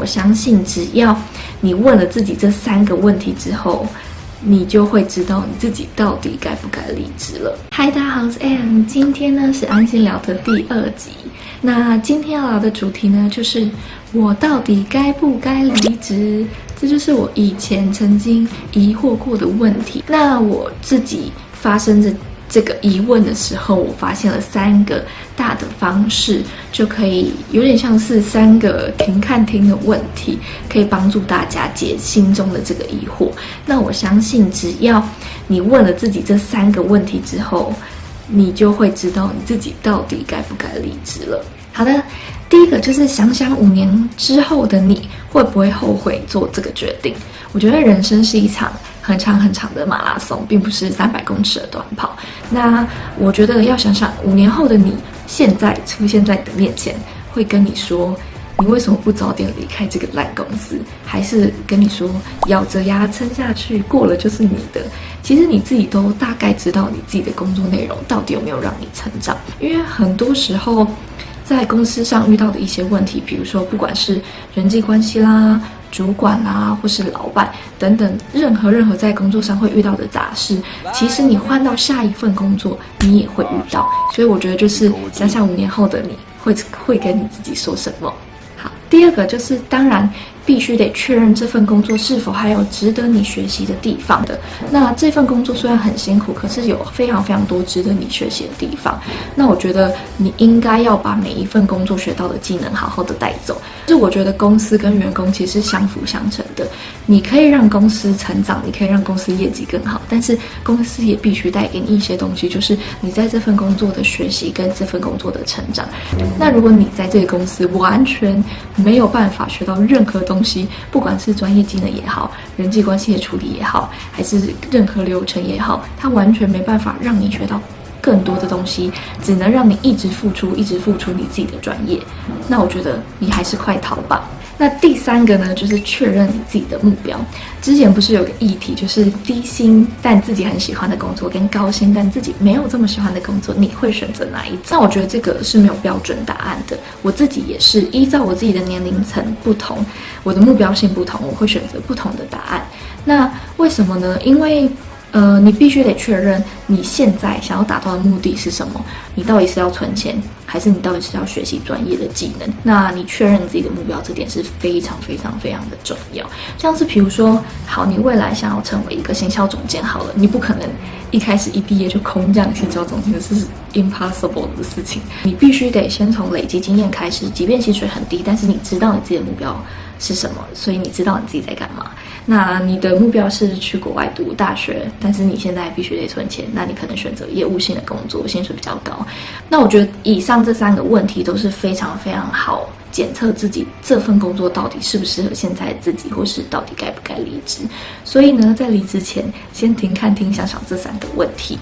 我相信只要你问了自己这3个问题之后，你就会知道你自己到底该不该离职了。嗨，大家好，我是 Ann， 今天呢是安心聊的第2集。那今天要聊的主题呢，就是我到底该不该离职？这就是我以前曾经疑惑过的问题。那我自己发生这个疑问的时候，我发现了3个大的方式，就可以有点像是3个停看听的问题，可以帮助大家解心中的这个疑惑。那我相信，只要你问了自己这3个问题之后，你就会知道你自己到底该不该离职了。好的，第一个就是想想5年之后的你会不会后悔做这个决定。我觉得人生是一场很长很长的马拉松，并不是300公尺的短跑。那我觉得要想想5年后的你现在出现在你的面前，会跟你说你为什么不早点离开这个烂公司，还是跟你说咬着牙撑下去，过了就是你的。其实你自己都大概知道你自己的工作内容到底有没有让你成长，因为很多时候在公司上遇到的一些问题，比如说不管是人际关系啦、主管啦，或是老板等等，任何在工作上会遇到的杂事，其实你换到下一份工作你也会遇到。所以我觉得就是想想5年后的你会跟你自己说什么。好，第二个就是当然必须得确认这份工作是否还有值得你学习的地方的。那这份工作虽然很辛苦，可是有非常非常多值得你学习的地方。那我觉得你应该要把每一份工作学到的技能好好的带走。就是我觉得公司跟员工其实相辅相成的，你可以让公司成长，你可以让公司业绩更好，但是公司也必须带给你一些东西，就是你在这份工作的学习跟这份工作的成长。那如果你在这个公司完全没有办法学到任何东西，不管是专业技能也好，人际关系的处理也好，还是任何流程也好，它完全没办法让你学到更多的东西，只能让你一直付出你自己的专业。那我觉得你还是快逃吧。那第3个呢，就是确认你自己的目标。之前不是有个议题，就是低薪但自己很喜欢的工作，跟高薪但自己没有这么喜欢的工作，你会选择哪一种？那我觉得这个是没有标准答案的。我自己也是依照我自己的年龄层不同，我的目标性不同，我会选择不同的答案。那为什么呢？因为你必须得确认你现在想要达到的目的是什么。你到底是要存钱，还是你到底是要学习专业的技能？那你确认自己的目标，这点是非常非常非常的重要。像是比如说，好，你未来想要成为一个行销总监好了，你不可能一开始一毕业就空降行销总监，这是 impossible 的事情。你必须得先从累积经验开始，即便薪水很低，但是你知道你自己的目标是什么，所以你知道你自己在干嘛。那你的目标是去国外读大学，但是你现在必须得存钱，那你可能选择业务性的工作，薪水比较高。那我觉得以上这3个问题都是非常非常好检测自己这份工作到底适不适合现在的自己，或是到底该不该离职。所以呢，在离职前先停看听，想想这3个问题。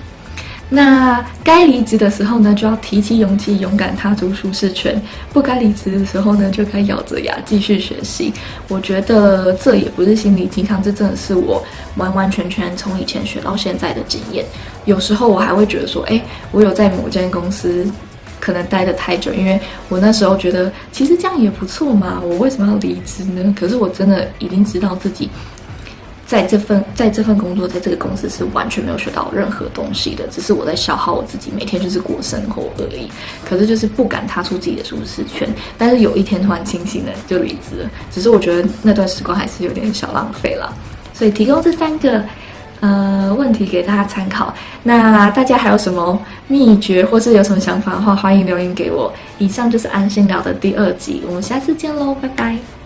那该离职的时候呢，就要提起勇气，勇敢踏出舒适圈；不该离职的时候呢，就该咬着牙继续学习。我觉得这也不是心灵鸡汤，这真的是我完完全全从以前学到现在的经验。有时候我还会觉得说，我有在某间公司可能待得太久，因为我那时候觉得其实这样也不错嘛，我为什么要离职呢？可是我真的已经知道自己在这份工作，在这个公司是完全没有学到任何东西的，只是我在消耗我自己，每天就是过生活而已。可是就是不敢踏出自己的舒适圈，但是有一天突然清醒了，就离职了。只是我觉得那段时光还是有点小浪费啦。所以提供这3个问题给大家参考。那大家还有什么秘诀，或是有什么想法的话，欢迎留言给我。以上就是安心聊的第2集，我们下次见喽，拜拜。